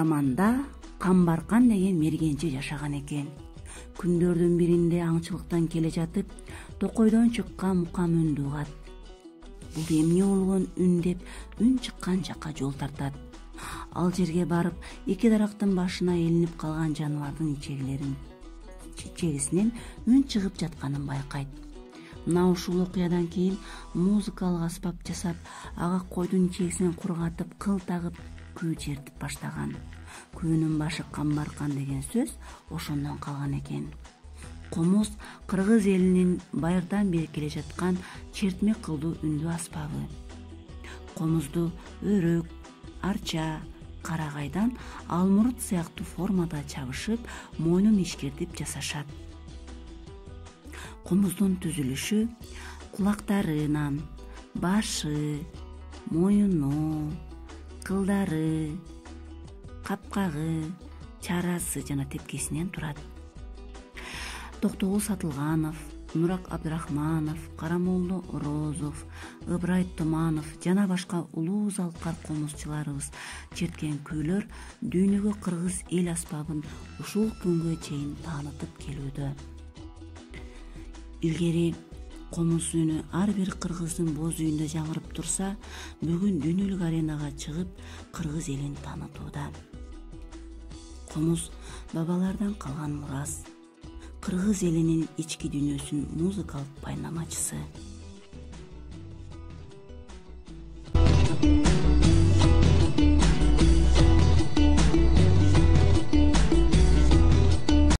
заманда Камбаркан деген мергенчи жашаган экен. Күндөрдүн биринде аңчылыктан келе жатып, токойдон чыккан мукам үндү угат. Бул эмне болгон үн деп үн чыккан жакка жол тартат. Ал жерге барып, эки дарактын башына илинип калган жаныбардын ичегисинен үн чыгып жатканын байкайт. Мына ушул окуядан кийин музыкалык аспап жасап, ага койдун ичегисинен кургатып, кыл тагып, күү чертип баштаган. Күүнүн башы Камбаркан деген сөз ошондон калган экен. Комуз кыргыз элинин байырдан бери келе жаткан чертме кылдуу үндүү аспабы. Комузду өрөк, арча, карагайдан алмурут сыяктуу формада чабышып, мойнун ишкертип жасашат. Комуздун түзүлүшү кулактарынан, башы, моюну, кылдары, капкагы, чарасы жана тепкесинен турат. Токтогул Сатылганов, Нурак Абдрахманов, Карамолдо Орозов, Ыбрай Туманов жана башка улуу залкар комузчуларыбыз черткен күйлөр дүйнөгө кыргыз эл аспабын ушул күнгө чейин таанытып келүүдө. Илгери комуз үнү ар бир кыргыздын боз үйүндө жаңырып турса, бүгүн дүйнөлүк аренага чыгып кыргыз элин таанытууда. Комуз бабалардан калган мурас, кыргыз элинин ички дүйнөсүнүн музыкалык байнамачысы.